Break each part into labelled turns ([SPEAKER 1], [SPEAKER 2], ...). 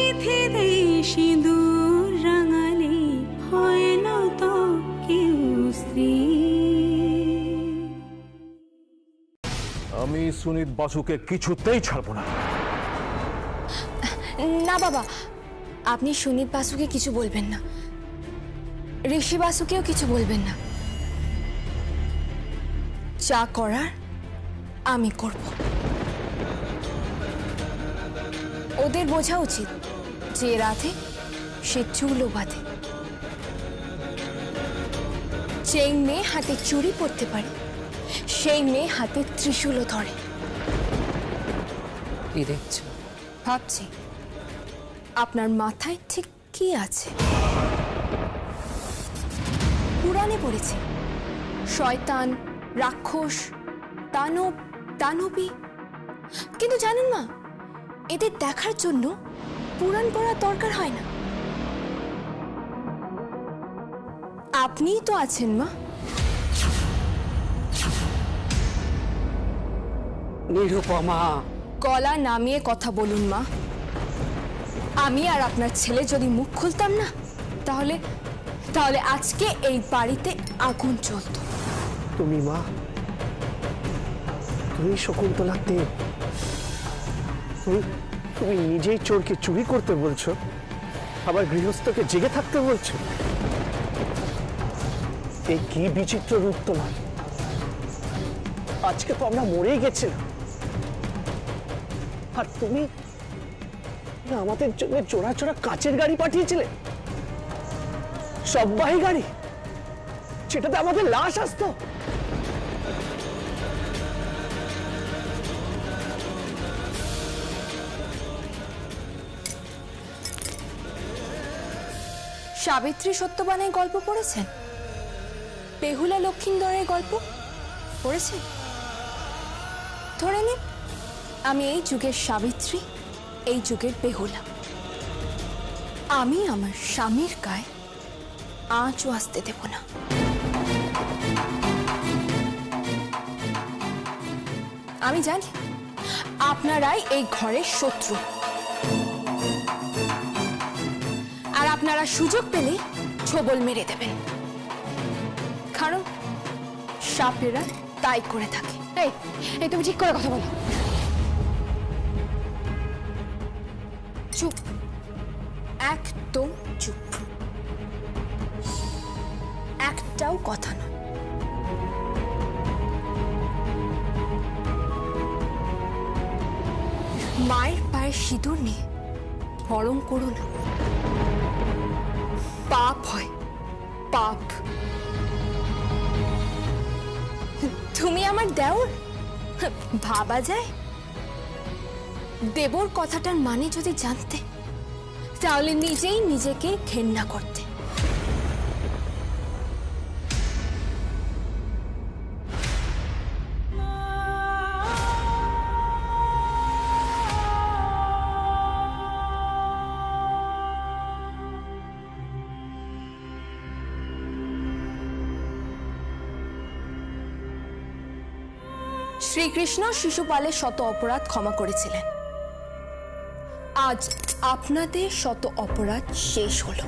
[SPEAKER 1] চিঠিতে সিঁদুর রাঙালে হয় না তো কেউ স্ত্রী।
[SPEAKER 2] আমি সুনীত বাসুকে কিছুতেই ছাড়বো না।
[SPEAKER 3] না বাবা, আপনি সুনীত বাসুকে কিছু বলবেন না, ঋষি বাসুকেও কিছু বলবেন না। যা করার আমি করব। ওদের বোঝা উচিত যে রাধে সে চুলও বাঁধে। যেই মেয়ে হাতে চুড়ি পরতে পারে সেই মেয়ে হাতে ত্রিশূলও ধরে।
[SPEAKER 4] কি দেখছ?
[SPEAKER 3] ভাবছি আপনার মাথায় ঠিক কি আছে। পুরাণে পড়েছি শয়তান, রাক্ষস, দানব, দানবী, কিন্তু জানেন মা, এদের দেখার জন্য পুরাণ পড়ার দরকার হয় না। আপনিই তো আছেন মা।
[SPEAKER 4] নিরুপমা,
[SPEAKER 3] গলা নামিয়ে কথা বলুন মা। আমি আর আপনার ছেলে যদি মুখ খুলতাম না, তাহলে তাহলে আজকে এই বাড়িতে আগুন জ্বলত।
[SPEAKER 5] তুমি মা, তুমি শকুন্তলার দেব, তুমি নিজেই চোরকে চুরি করতে বলছো, আবার গৃহস্থকে জেগে থাকতে বলছো। এই কি বিচিত্র রূপ তোমার! আজকে তো আমরা মরেই গেছিলাম, আর তুমি আমাদের জন্য চোরা চোরা কাচের গাড়ি পাঠিয়েছিলে, সববাহী গাড়ি, সেটাতে আমাদের লাশ আসতো।
[SPEAKER 3] সাবিত্রী সত্যবানের গল্প পড়েছেন? বেহুলা লক্ষিন্দরের গল্প পড়েছেন? ধরে নিন আমি এই যুগের সাবিত্রী, এই যুগের বেহুলা। আমি আমার স্বামীর গায়ে আঁচও আসতে দেব না। আমি জানি আপনারাই এই ঘরের শত্রু, আর আপনারা সুযোগ পেলে ছোবল মেরে দেবেন, কারণ সাপেরা তাই করে থাকে। এই তুমি ঠিক করে কথা বলো। চুপ, একদম চুপ, একটাও কথা নয়। মায়ের পায়ে সিঁদুর নিয়ে বরং করো না, পাপ হয়, পাপ। তুমি আমার দেওর ভাবা যায়? দেবর কথাটার মানে যদি জানতে, তাহলে নিজেই নিজেকে ঘেন্না করতে। শ্রীকৃষ্ণ শিশুপালের শত অপরাধ ক্ষমা করেছিলেন। আজ আপনাদের শত অপরাধ শেষ হলো।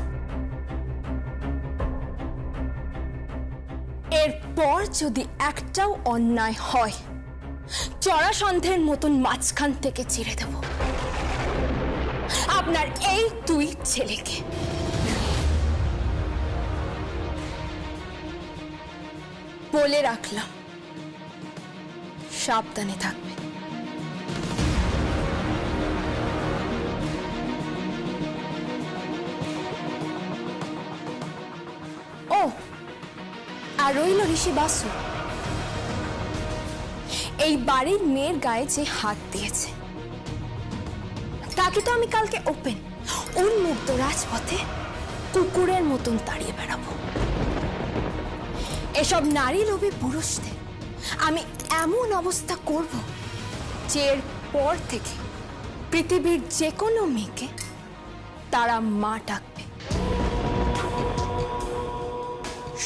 [SPEAKER 3] এরপর যদি একটাও অন্যায় হয়, চড়াসন্ধের মতন মাঝখান থেকে চিরে দেব আপনার এই দুই ছেলেকে। বলে রাখলাম, সাবধানে থাকবে। ও আর রইল ঋষি বাসু, এই বাড়ির মেয়ের গায়ে যে হাত দিয়েছে, তাকে তো আমি কালকে ওপেন উন্মুক্ত রাজপথে কুকুরের মতন তাড়িয়ে বেড়াবো। এসব নারী লোভী পুরুষদের আমি এমন অবস্থা করব যে এরপর থেকে পৃথিবীর যে কোনো মেয়েকে তারা মা ডাকবে,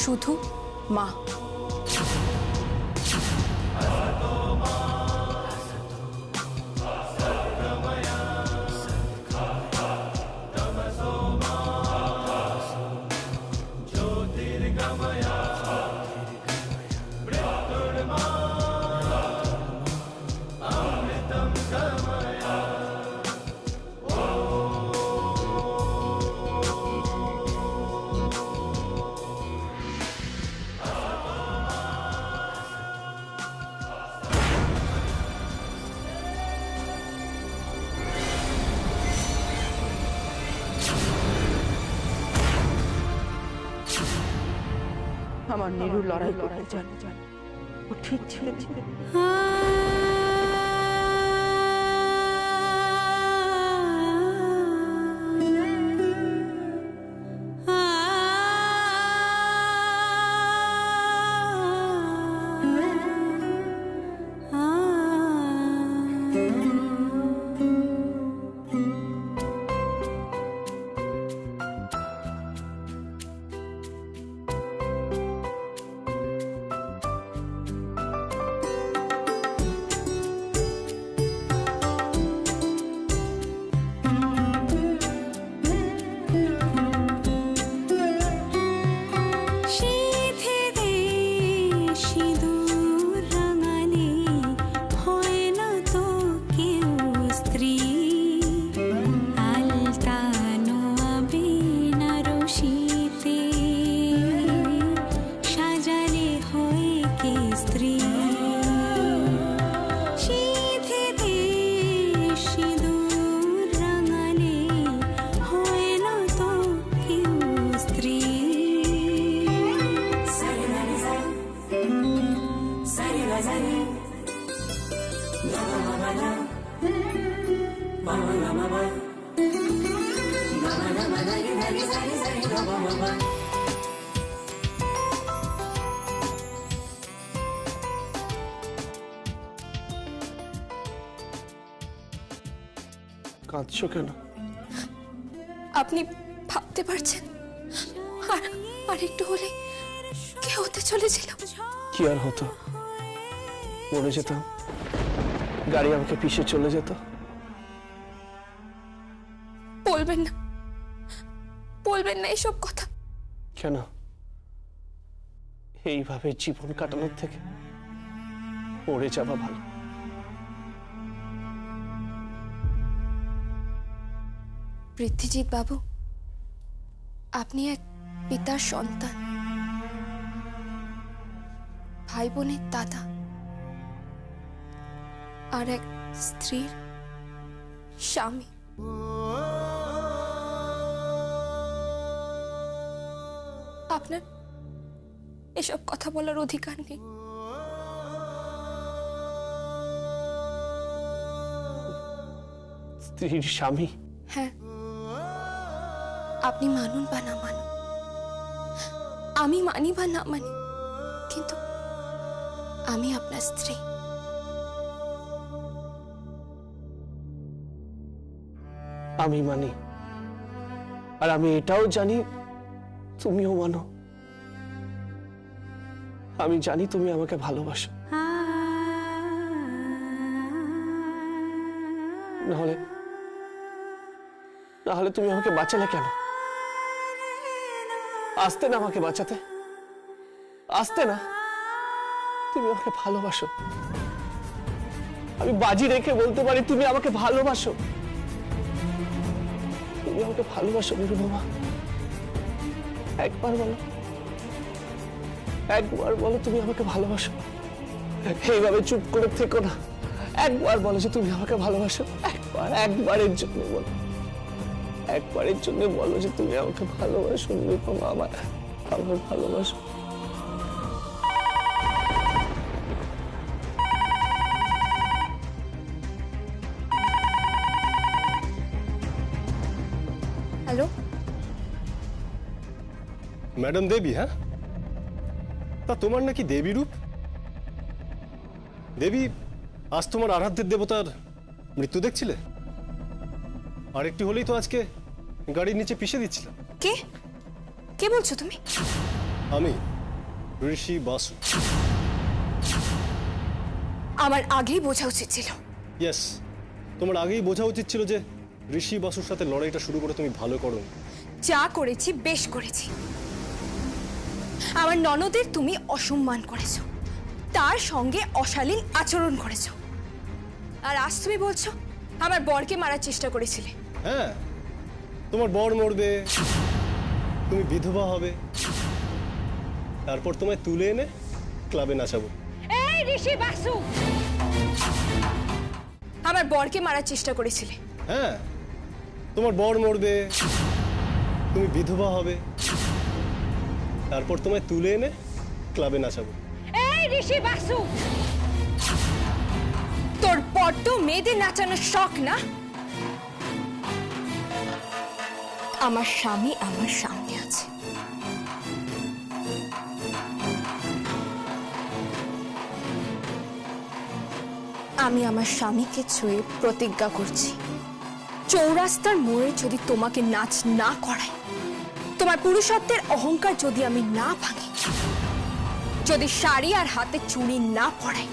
[SPEAKER 3] শুধু মা।
[SPEAKER 4] আমার নীরু লড়াই করতে জানে, ও ঠিক ছিল।
[SPEAKER 5] কাঁদছো কেন?
[SPEAKER 3] আপনি ভাবতে পারছেন আর একটু হলে কে হতে চলেছিল?
[SPEAKER 5] কি আর হতো, মরে যেতাম, গাড়ি আমাকে পিষে চলে যেত।
[SPEAKER 3] বলবেন না এসব কথা।
[SPEAKER 5] কেন? এইভাবে জীবন কাটানোর থেকে মরে যাওয়া ভালো।
[SPEAKER 3] পৃথ্বীজিৎ বাবু, আপনি এক পিতার সন্তান, ভাই বোনের দাদা, আর এক স্ত্রীর স্বামী। আপনার এসব কথা বলার অধিকার নেই।
[SPEAKER 5] স্ত্রীর স্বামী?
[SPEAKER 3] হ্যাঁ, আপনি মানুন বা না মানুন, আমি মানি বা না মানি, কিন্তু আমি আপনার স্ত্রী।
[SPEAKER 5] আমি মানি, আর আমি এটাও জানি তুমিও মানো। আমি জানি তুমি আমাকে ভালোবাসো, নাহলে তুমি আমাকে বাঁচালে কেন? আসতে না আমাকে বাঁচাতে, আসতে না। তুমি আমাকে ভালোবাসো, আমি বাজি রেখে বলতে পারি তুমি আমাকে ভালোবাসো। তুমি আমাকে ভালোবাসো নিরুপমা? একবার বলো, একবার বলো তুমি আমাকে ভালোবাসো। এইভাবে চুপ করে থেকো না, একবার বলো যে তুমি আমাকে ভালোবাসো। একবারের জন্য বলো, একবারের জন্য বলো যে তুমি আমাকে ভালোবাসো নিরুপমা, আমাকে ভালোবাসো।
[SPEAKER 3] হ্যালো,
[SPEAKER 6] ম্যাডাম দেবী? হ্যাঁ, তা তোমার নাকি দেবী রূপ? দেবী, আজ তোমার আরাধ্যের দেবতার মৃত্যু দেখছিলে? আর একটু হলেই তো আজকে গাড়ির নিচে পিষে দিচ্ছিলাম।
[SPEAKER 3] কে বলছো তুমি?
[SPEAKER 6] আমি ঋষি বাসু।
[SPEAKER 3] আমার আগেই বোঝা উচিত ছিল।
[SPEAKER 6] ইয়েস, তোমার আগেই বোঝা উচিত ছিল যে ঋষি বাসুর সাথে লড়াইটা শুরু করে তুমি ভালো করো।
[SPEAKER 3] যা করেছি বেশ করেছি। আমার ননদের তুমি অসম্মান করেছো, তার সঙ্গে অশালীন আচরণ করেছো, আর আজ তুমি বলছো আমার বরকে মারার চেষ্টা করেছিলে।
[SPEAKER 6] হ্যাঁ, তোমার বর মরবে, তুমি বিধবা হবে, তারপর তোমায় তুলে এনে ক্লাবে নাচাবো।
[SPEAKER 3] এই ঋষি বাসু, আমার বরকে মারার চেষ্টা করেছিলে।
[SPEAKER 6] হ্যাঁ, তোমার বর মরবে, তুমি বিধবা হবে, তারপর তোমায় তুলে এনে ক্লাবে নাচাবো।
[SPEAKER 3] এই ঋষি বাসু, তোর বড্ড মেয়েদের নাচানোর শখ না? আমার স্বামী আমার সামনে আছে। আমি আমার স্বামীকে ছুঁয়ে প্রতিজ্ঞা করছি, চৌরাস্তার মোড়ে যদি তোমাকে নাচ না করাই, তোমার পুরুষত্বের অহংকার যদি আমি না ভাঙি, যদি শাড়ি আর হাতে চুড়ি না পরাই,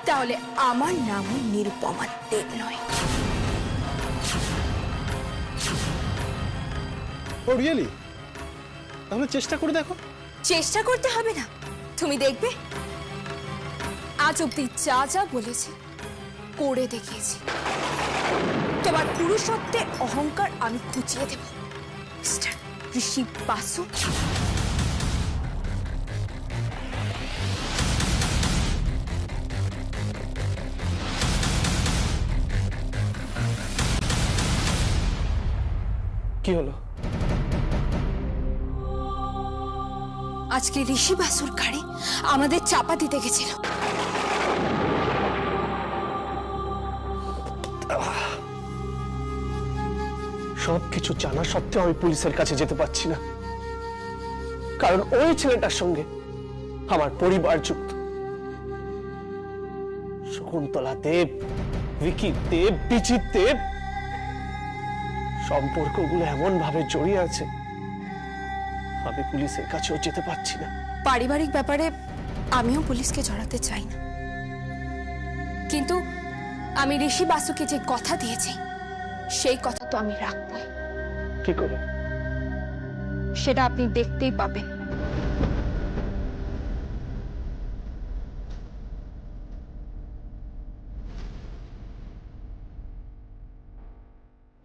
[SPEAKER 3] তাহলে আমার নামও নিরুপমা দেব নয়।
[SPEAKER 6] ও রিয়েলি? তাহলে চেষ্টা করে দেখো।
[SPEAKER 3] চেষ্টা করতে হবে না, তুমি দেখবে। আজ অব্দি যা যা বলেছি করে দেখিয়েছি। তোমার পুরুষত্বের অহংকার আমি খুঁচিয়ে দেব, মিস্টার ঋষি বাসু।
[SPEAKER 5] কি হলো?
[SPEAKER 3] আজকে ঋষি বাসুর গাড়ি আমাদের চাপা দিতে গেছিল।
[SPEAKER 5] সবকিছু জানা সত্ত্বেও আমি পুলিশের কাছে যেতে পারছি না, কারণ ওই ছেলেটার সঙ্গে আমার পরিবার যুক্ত। শকুন্তলা দেব, ভিকি দেব, বিজিত দেব, সম্পর্কগুলো এমন ভাবে জড়িয়ে আছে, আমি পুলিশের কাছেও যেতে পারছি না।
[SPEAKER 3] পারিবারিক ব্যাপারে আমিও পুলিশকে জড়াতে চাই না, কিন্তু আমি ঋষি বাসুকে যে কথা দিয়েছি সেই কথা তো আমি রাখবো।
[SPEAKER 5] কি করে?
[SPEAKER 3] সেটা আপনি দেখতেই পাবেন।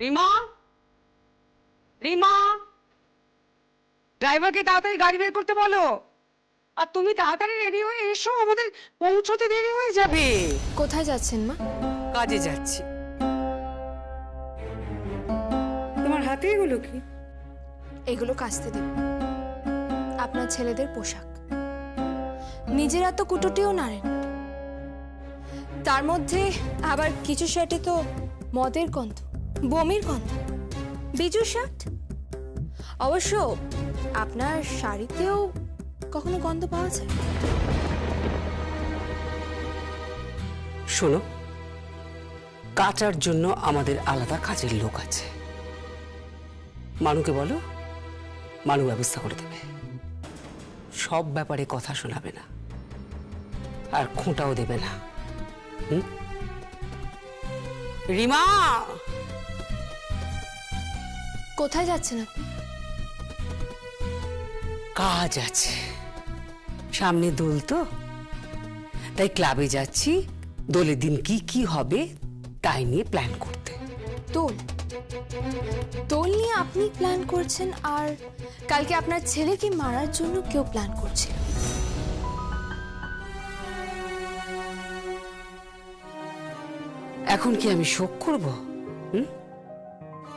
[SPEAKER 7] রিমা, রিমা, ড্রাইভারকে তাড়াতাড়ি গাড়ি বের করতে বলো। আর তুমি তাড়াতাড়ি রেডি হয়ে এসো, আমাদের পৌঁছতে দেরি হয়ে যাবে।
[SPEAKER 3] কোথায় যাচ্ছেন মা?
[SPEAKER 7] কাজে যাচ্ছি। তোমার হাতে এগুলো কি?
[SPEAKER 3] এগুলো কাচতে দেব। আপনার ছেলেদের পোশাক। নিজেরা তো কুটোটিও নাড়েন, তার মধ্যে আবার কিছু শার্টে তো মদের গন্ধ, বমির গন্ধ। বিজু শার্ট। অবশ্য আপনার শাড়িতেও কখনো গন্ধ পাওয়া যায়?
[SPEAKER 7] শোনো, কাটার জন্য আমাদের আলাদা কাজের লোক আছে। মানুকে বলো, মানু ব্যবস্থা করে দেবে। সব ব্যাপারে কথা শোনাবে না, আর খোঁটাও দেবে না। রিমা,
[SPEAKER 3] কোথায় যাচ্ছেন আপনি?
[SPEAKER 7] কাজ আছে, সামনে দোল তো, তাই ক্লাবে যাচ্ছি। দোলের দিন কি কি হবে তাই নিয়ে প্ল্যান করতে।
[SPEAKER 3] দোল? দোল নিয়ে আপনি প্ল্যান করছেন, আর কালকে আপনার ছেলেকে মারার জন্য কেউ প্ল্যান করছে।
[SPEAKER 7] এখন কি আমি শোক করব?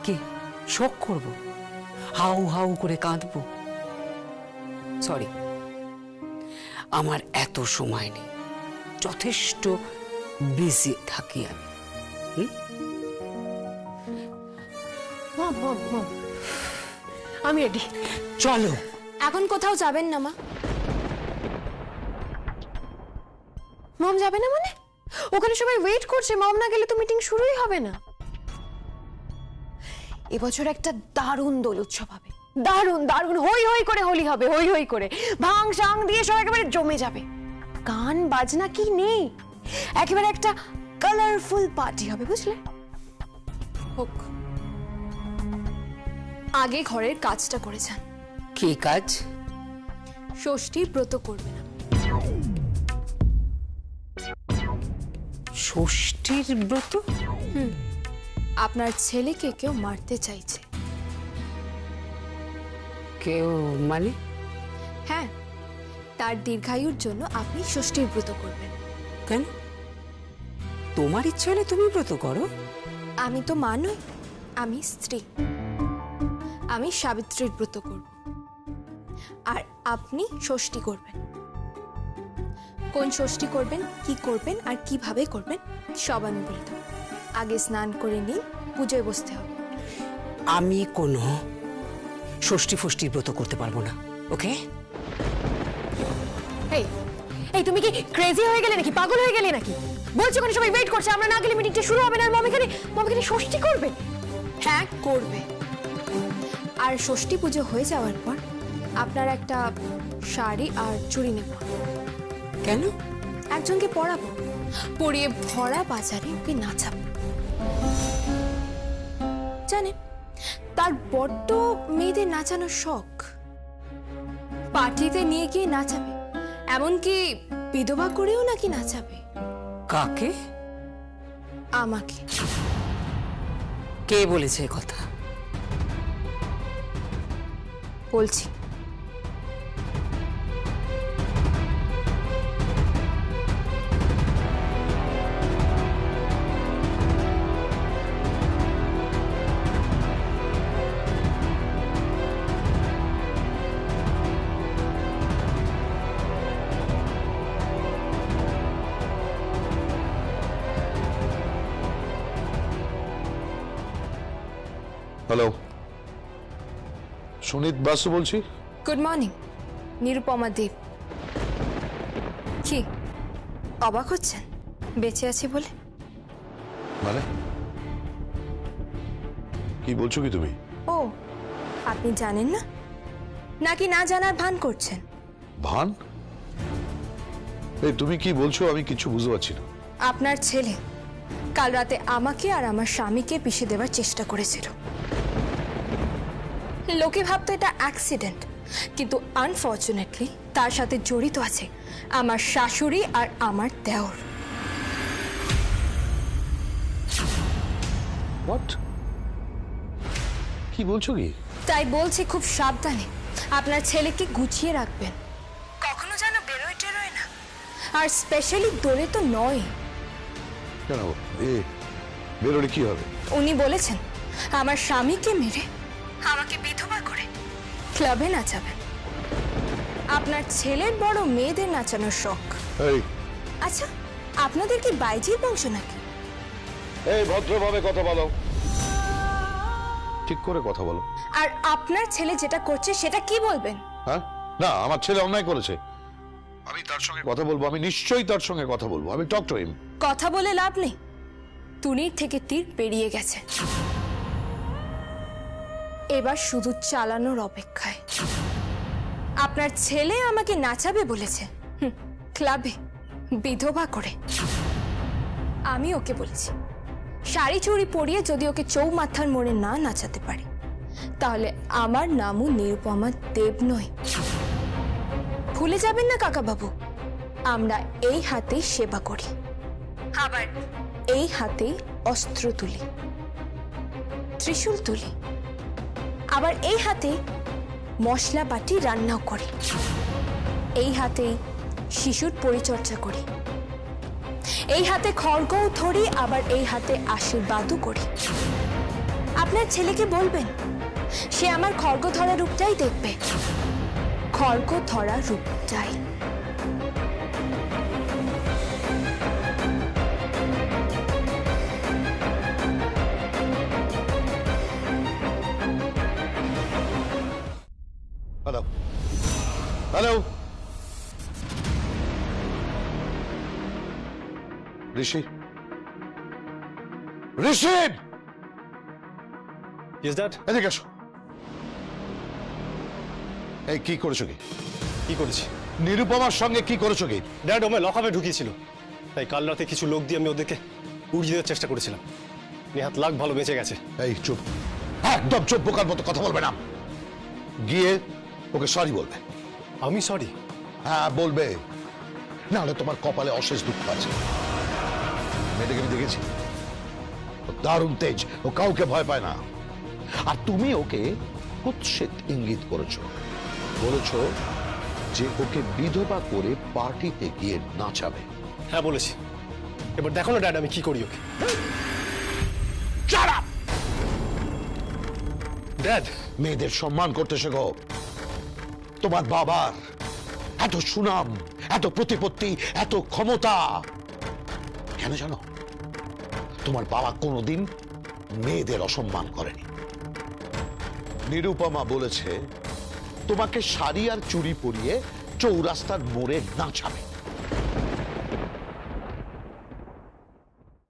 [SPEAKER 7] কি শোক করব? হাউ হাউ করে কাঁদবো? সরি, আমার এত সময় নেই, যথেষ্ট বিজি থাকি আমি।
[SPEAKER 4] আমি রেডি।
[SPEAKER 7] চলো।
[SPEAKER 3] এখন কোথাও যাবেন না মা?
[SPEAKER 4] মম যাবে না মানে? ওখানে সবাই ওয়েট করছে, মম না গেলে তো মিটিং শুরুই হবে না। এবছর একটা দারুণ দোল উৎসব হবে, দারুণ দারুণ, হই হই করে হোলি হবে, হই হই করে ভাং সাং দিয়ে সব একেবারে জমে যাবে। গান বাজনা কি নেই, একেবারে একটা কালারফুল পার্টি হবে, বুঝলে?
[SPEAKER 3] হোক, আগে ঘরের কাজটা করে যান।
[SPEAKER 7] কি কাজ?
[SPEAKER 3] ষষ্ঠীর ব্রত করবে না।
[SPEAKER 7] ষষ্ঠীর ব্রত?
[SPEAKER 3] আপনার ছেলেকে কেউ মারতে চাইছে।
[SPEAKER 7] কেউ মানে?
[SPEAKER 3] হ্যাঁ, তার দীর্ঘায়ুর জন্য আপনি ষষ্ঠীর ব্রত করবেন।
[SPEAKER 7] কেন? তোমার ইচ্ছে হলে তুমি ব্রত করো।
[SPEAKER 3] আমি তো মা নই, আমি স্ত্রী। আমি সাবিত্রীর ব্রত করব। আর আপনি ষষ্ঠী করবেন। কোন ষষ্ঠী করবেন, কি করবেন আর কিভাবে করবেন সব আমি বলে দেব। আগে স্নান করে নিন, পুজোয় বসতে হবে।
[SPEAKER 7] আমি কোনো ষষ্ঠী ফষ্ঠীর ব্রত করতে পারবো না, ওকে?
[SPEAKER 4] এই এই তুমি কি ক্রেজি হয়ে গেলে নাকি, পাগল হয়ে গেলে নাকি? বলছো কেন সবাই ওয়েট করছে, আমরা না গেলে মিটিংটা শুরু হবে না। আর মমিখানে ষষ্ঠী করবে?
[SPEAKER 3] হ্যাঁ করবে। আর ষষ্ঠী পুজো হয়ে যাওয়ার পর আপনার একটা শাড়ি আর চুড়ি নেব।
[SPEAKER 7] কেন?
[SPEAKER 3] একজনকে পরাবো, পরিয়ে ভরা বাজারে ওকে নাচাবো। জানেন, তার বড্ড মেয়েদের নাচানোর শখ। পার্টিতে নিয়ে গিয়ে নাচাবে, এমনকি বিধবা করেও নাকি নাচাবে।
[SPEAKER 7] কাকে?
[SPEAKER 3] আমাকে।
[SPEAKER 7] কে বলেছে এ কথা?
[SPEAKER 3] বলছি।
[SPEAKER 8] হ্যালো, সুনীত বাসু বলছি।
[SPEAKER 3] গুড মর্নিং, নিরুপমা দেব। কি অবাক হচ্ছেন বেঁচে আছি বলে?
[SPEAKER 8] মানে কি বলছো কি তুমি?
[SPEAKER 3] ও, আপনি জানেন না, নাকি না জানার ভান করছেন?
[SPEAKER 8] ভান? এই তুমি কি বলছো আমি কিছু বুঝতে পারছি না।
[SPEAKER 3] আপনার ছেলে কাল রাতে আমাকে আর আমার স্বামীকে পিষে দেওয়ার চেষ্টা করেছিল। লোকে ভাবতো এটা অ্যাক্সিডেন্ট, কিন্তু আনফর্চুনেটলি তার সাথে জড়িত আছে আমার শাশুড়ি আর আমার দেওর।
[SPEAKER 8] হোয়াট? কি বলছো কি?
[SPEAKER 3] তাই বলছি খুব সাবধানে আপনার ছেলেকে গুছিয়ে রাখবেন, কখনো যেন বেরোয় টেরোয় না। আর স্পেশালি দোলে তো নয়।
[SPEAKER 8] কেন বেরোলে কি হবে?
[SPEAKER 3] উনি বলেছেন আমার স্বামীকে মেরে আমাকে বিধবা করে ক্লাবে নাচাবেন। আপনার ছেলের বড় মেয়েদের নাচানোর শখ।
[SPEAKER 8] এই
[SPEAKER 3] আচ্ছা, আপনাদের কি বাইজির বংশ নাকি?
[SPEAKER 8] এই ভদ্রভাবে কথা বলো, ঠিক করে কথা বলো।
[SPEAKER 3] আর আপনার ছেলে যেটা করছে সেটা কি বলবেন?
[SPEAKER 8] হ্যাঁ, না আমার ছেলে অন্যায় করেছে, আমি তার সঙ্গে কথা বলবো, আমি নিশ্চয়ই তার সঙ্গে কথা বলবো। আমি টক টু হিম।
[SPEAKER 3] কথা বলে লাভ নেই, তুনির থেকে তীর পেরিয়ে গেছে। এবার শুধু চালানোর অপেক্ষায়। আপনার ছেলে আমাকে নাচাবে বলেছে ক্লাবে, বিধবা করে। আমি ওকে বলেছি শাড়ি চুড়ি পরিয়ে যদি ওকে চৌমাথার মোড়ে না নাচাতে পারে তাহলে আমার নামও নিরুপমা দেব নয়। ভুলে যাবেন না কাকা বাবু, আমরা এই হাতেই সেবা করি, আবার এই হাতেই অস্ত্র তুলি, ত্রিশূল তুলি, আবার এই হাতে মশলা বাটি রান্নাও করি, এই হাতেই শিশুর পরিচর্যা করি, এই হাতে খড়গও ধরি, আবার এই হাতে আশীর্বাদও করি। আপনার ছেলেকে বলবেন সে আমার খড়গ ধরা রূপটাই দেখবে, খড়গ ধরা রূপটাই।
[SPEAKER 8] Hello, hello, Rishi, Rishi,
[SPEAKER 6] is that?
[SPEAKER 8] এদিকে এসো। এই কি করেছো কি?
[SPEAKER 6] কি করেছি?
[SPEAKER 8] নিরুপমার সঙ্গে কি করেছো কি?
[SPEAKER 6] ড্যাড ওমে লকআপে ঢুকিয়েছিল, তাই কাল রাতে কিছু লোক দিয়ে আমি ওদেরকে উড়িয়ে দেওয়ার চেষ্টা করেছিলাম। নেহাত লাখ ভালো বেঁচে গেছে।
[SPEAKER 8] এই চুপ, একদম চুপ, বোকার মতো কথা বলবে না। গিয়ে ওকে সরি বলবে।
[SPEAKER 6] আমি সরি?
[SPEAKER 8] হ্যাঁ বলবে, না হলে তোমার কপালে অশেষ দুঃখ আছে। মেয়েটাকে আমি দেখেছি, ও দারুণ তেজ, ও কাউকে ভয় পায় না। আর তুমি ওকে কুৎসিত ইঙ্গিত করেছো, বলেছো যে ওকে বিধবা করে পার্টিতে গিয়ে নাচাবে।
[SPEAKER 6] হ্যাঁ বলেছি। এবার দেখো না ড্যাড আমি কি করি ওকে।
[SPEAKER 8] ড্যাড,
[SPEAKER 6] ড্যাড
[SPEAKER 8] মেয়েদের সম্মান করতে শেখো। তোমার বাবার এত সুনাম, এত প্রতিপত্তি, এত ক্ষমতা কেন জানো? তোমার বাবা কোনোদিন মেয়েদের অসম্মান করেনি। নিরুপমা বলেছে তোমাকে শাড়ি আর চুড়ি পরিয়ে চৌরাস্তার মোড়ে নাচাবে।